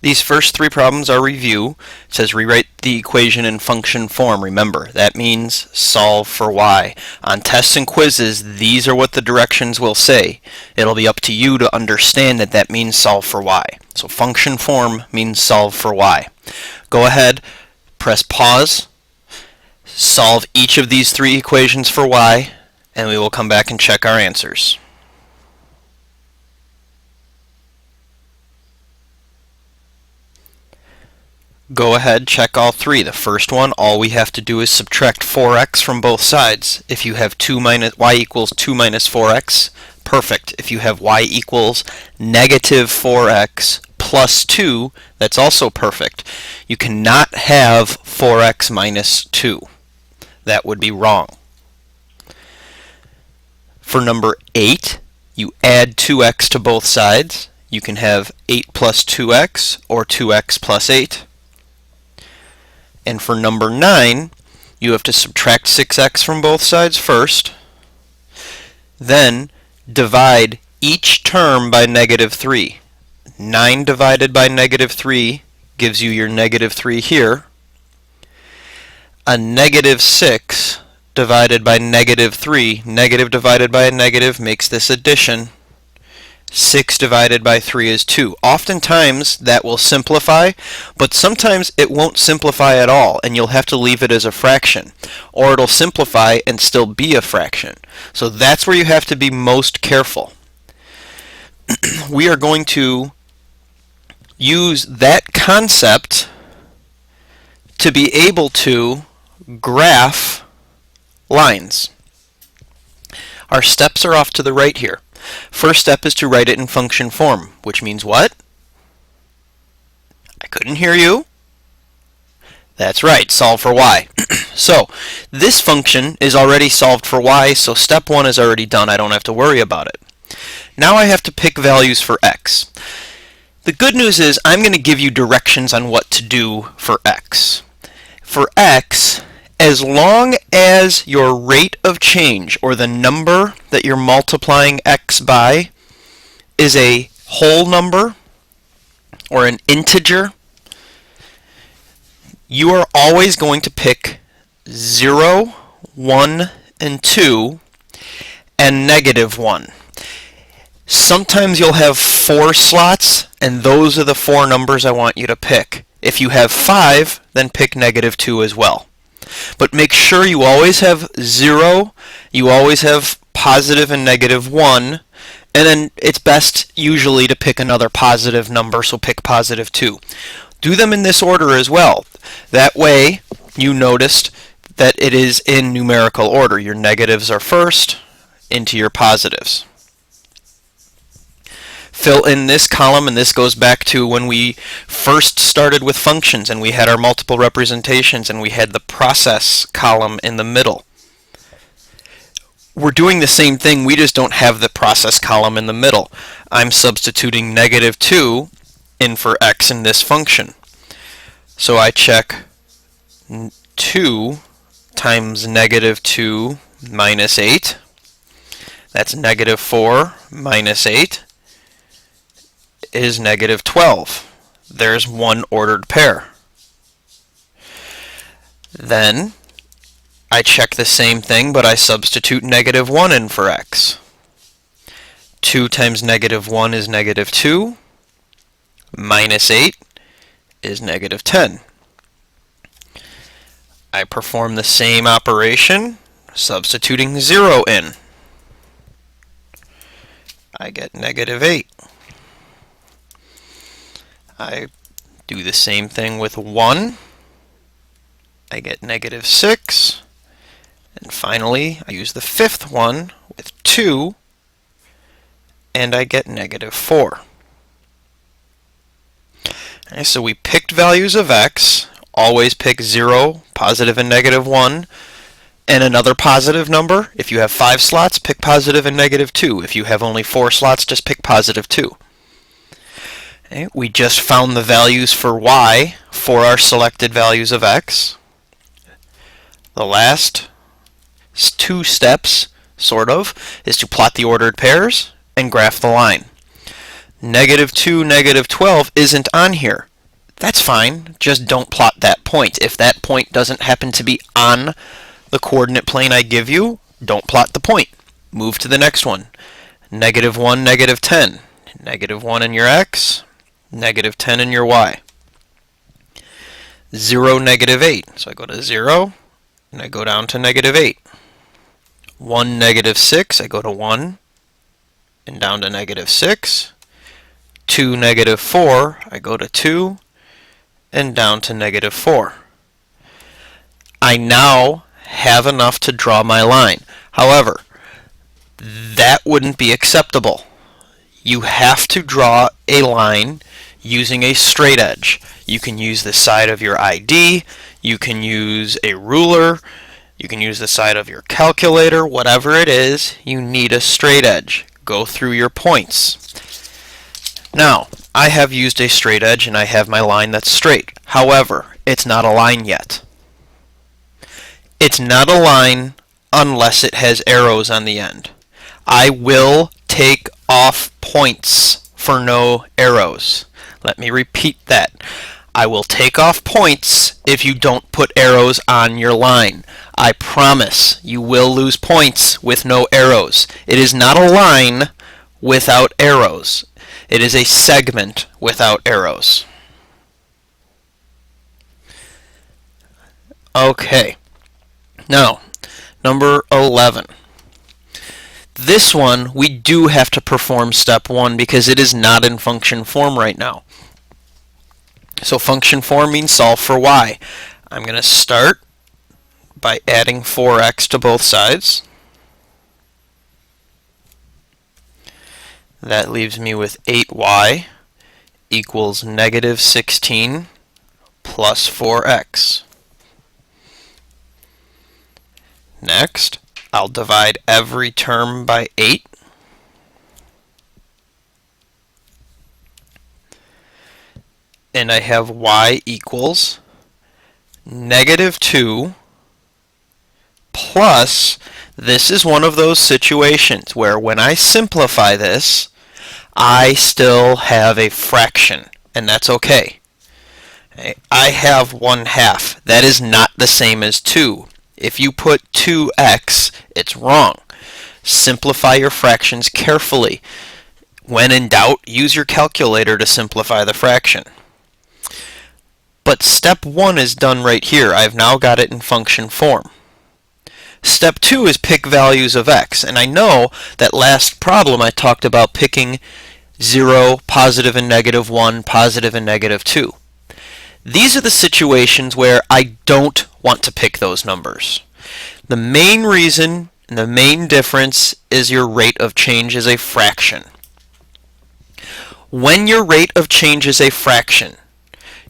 These first three problems are review. It says rewrite the equation in function form. Remember, that means solve for y. On tests and quizzes, these are what the directions will say. It'll be up to you to understand that that means solve for y. So function form means solve for y. Go ahead, press pause, solve each of these three equations for y, and we will come back and check our answers. Go ahead, check all three. The first one, all we have to do is subtract 4x from both sides. If you have y equals 2 minus 4x, perfect. If you have y equals negative 4x plus 2, that's also perfect. You cannot have 4x minus 2. That would be wrong. For number 8, you add 2x to both sides. You can have 8 plus 2x or 2x plus 8. And for number 9, you have to subtract 6x from both sides first, then divide each term by negative 3. 9 divided by negative 3 gives you your negative 3 here. A negative 6 divided by negative 3, negative divided by a negative makes this addition. 6 divided by 3 is 2. Oftentimes that will simplify, but sometimes it won't simplify at all, and you'll have to leave it as a fraction. Or it'll simplify and still be a fraction. So that's where you have to be most careful. We are going to use that concept to be able to graph lines. Our steps are off to the right here. First step is to write it in function form, which means what? I couldn't hear you. That's right, solve for y. So, this function is already solved for y, so step 1 is already done. I don't have to worry about it. Now I have to pick values for x. The good news is I'm going to give you directions on what to do for x. For x, as long as your rate of change, or the number that you're multiplying x by, is a whole number or an integer, you are always going to pick 0, 1, and 2, and negative 1. Sometimes you'll have 4 slots, and those are the 4 numbers I want you to pick. If you have 5, then pick negative 2 as well. But make sure you always have 0, you always have positive and negative 1, and then it's best usually to pick another positive number, so pick positive 2. Do them in this order as well. That way you noticed that it is in numerical order. Your negatives are first, into your positives. Fill in this column, and this goes back to when we first started with functions and we had our multiple representations and we had the process column in the middle. We're doing the same thing, we just don't have the process column in the middle. I'm substituting negative 2 in for x in this function. So I check 2 times negative 2 minus 8. That's negative 4 minus 8. Is negative 12. There's one ordered pair. Then I check the same thing, but I substitute negative 1 in for x. 2 times negative 1 is negative 2. Minus 8 is negative 10. I perform the same operation, substituting 0 in. I get negative 8. I do the same thing with 1. I get negative 6. And finally, I use the fifth one with 2, and I get negative 4. Okay, so we picked values of x. Always pick 0, positive and negative 1, and another positive number. If you have 5 slots, pick positive and negative 2. If you have only 4 slots, just pick positive 2. Okay, we just found the values for y for our selected values of x. The last 2 steps, sort of, is to plot the ordered pairs and graph the line. Negative 2, negative 12 isn't on here. That's fine. Just don't plot that point. If that point doesn't happen to be on the coordinate plane I give you, don't plot the point. Move to the next one. -1, -10. -1 in your x, -10 in your y. 0, -8. So I go to 0, and I go down to -8. 1, -6. I go to 1, and down to -6. 2, -4. I go to 2, and down to -4. I now have enough to draw my line. However, that wouldn't be acceptable. You have to draw a line using a straight edge. You can use the side of your ID, you can use a ruler, you can use the side of your calculator, whatever it is, you need a straight edge. Go through your points. Now, I have used a straight edge and I have my line that's straight. However, it's not a line yet. It's not a line unless it has arrows on the end. I will take off points for no arrows. Let me repeat that. I will take off points if you don't put arrows on your line. I promise you will lose points with no arrows. It is not a line without arrows. It is a segment without arrows. Okay. Now, number 11. This one, we do have to perform step 1 because it is not in function form right now. So function form means solve for y. I'm going to start by adding 4x to both sides. That leaves me with 8y equals -16 plus 4x. Next, I'll divide every term by 8. And I have y equals -2 plus, this is one of those situations where when I simplify this, I still have a fraction, and that's okay. I have 1/2. That is not the same as 2. If you put 2x, it's wrong. Simplify your fractions carefully. When in doubt, use your calculator to simplify the fraction. But step 1 is done right here. I've now got it in function form. Step 2 is pick values of x. And I know that last problem I talked about picking 0, positive and -1, positive and -2. These are the situations where I don't want to pick those numbers. The main reason and the main difference is your rate of change is a fraction. When your rate of change is a fraction,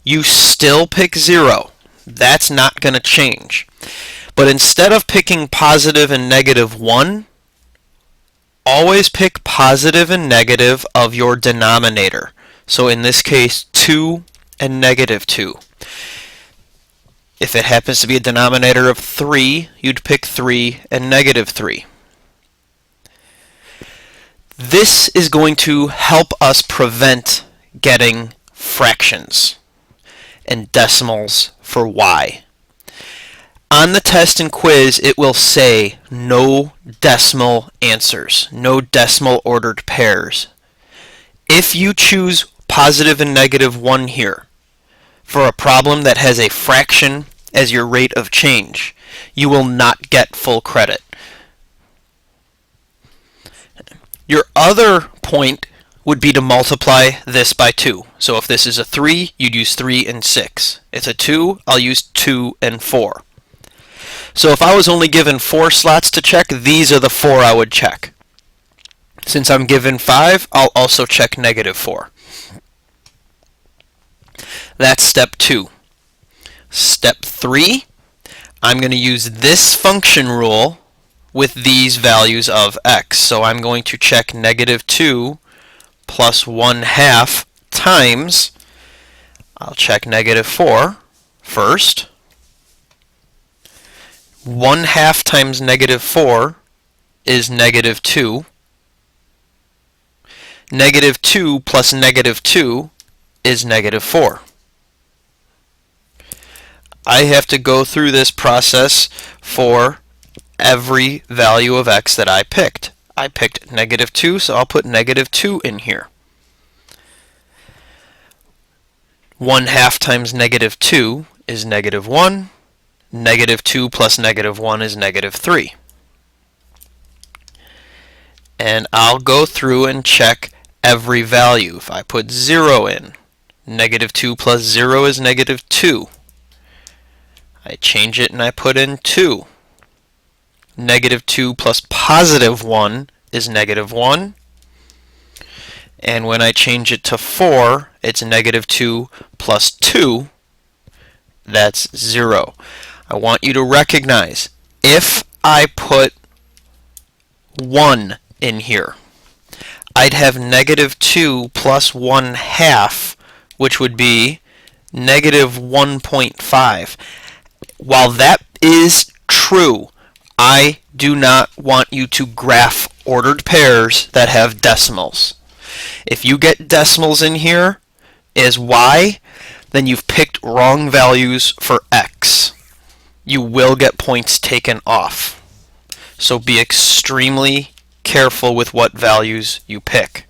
you still pick 0. That's not going to change. But instead of picking positive and -1, always pick positive and negative of your denominator. So in this case, 2 and -2. If it happens to be a denominator of 3, you'd pick 3 and -3. This is going to help us prevent getting fractions and decimals for y. On the test and quiz, it will say no decimal answers, no decimal ordered pairs. If you choose positive and -1 here for a problem that has a fraction as your rate of change, you will not get full credit. Your other point would be to multiply this by 2. So if this is a 3, you'd use 3 and 6. It's a 2, I'll use 2 and 4. So if I was only given 4 slots to check, these are the 4 I would check. Since I'm given 5, I'll also check -4. That's step 2. Step 3, I'm going to use this function rule with these values of x. So I'm going to check -2 plus 1/2 times, I'll check -4 first. 1/2 times -4 is -2. -2 plus -2 is -4. I have to go through this process for every value of x that I picked. I picked -2, so I'll put -2 in here. 1/2 times -2 is -1. -2 plus -1 is -3. And I'll go through and check every value. If I put 0 in, -2 plus 0 is -2. I change it and I put in 2. -2 plus +1 is -1. And when I change it to 4, it's -2 plus 2. That's 0. I want you to recognize, if I put 1 in here, I'd have -2 plus 1/2, which would be -1.5. While that is true, I do not want you to graph ordered pairs that have decimals. If you get decimals in here as y, then you've picked wrong values for x. You will get points taken off. So be extremely careful with what values you pick.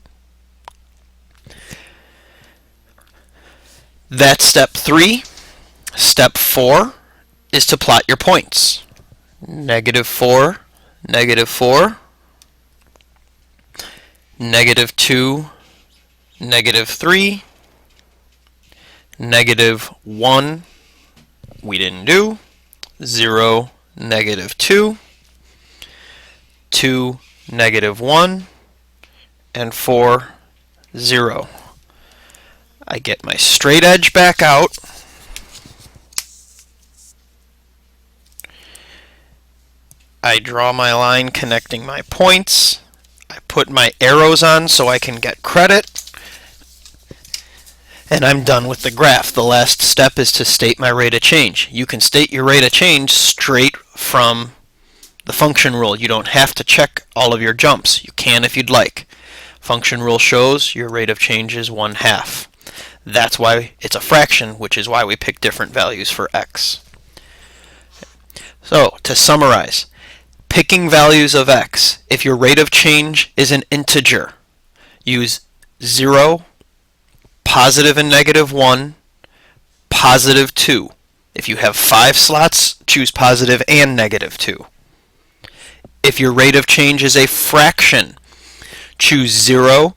That's step 3. Step 4 is to plot your points. -4, -4, -2, -3, -1, we didn't do, 0, -2, 2, -1, and 4, 0. I get my straight edge back out. I draw my line connecting my points. I put my arrows on so I can get credit. And I'm done with the graph. The last step is to state my rate of change. You can state your rate of change straight from the function rule. You don't have to check all of your jumps. You can if you'd like. Function rule shows your rate of change is 1/2. That's why it's a fraction, which is why we pick different values for x. So, to summarize, picking values of x, if your rate of change is an integer, use 0, positive and -1, +2. If you have 5 slots, choose positive and -2. If your rate of change is a fraction, choose 0,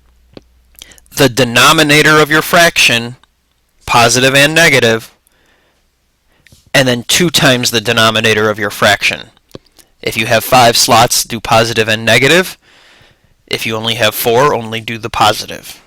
the denominator of your fraction, positive and negative, and then 2 times the denominator of your fraction. If you have 5 slots, do positive and negative. If you only have 4, only do the positive.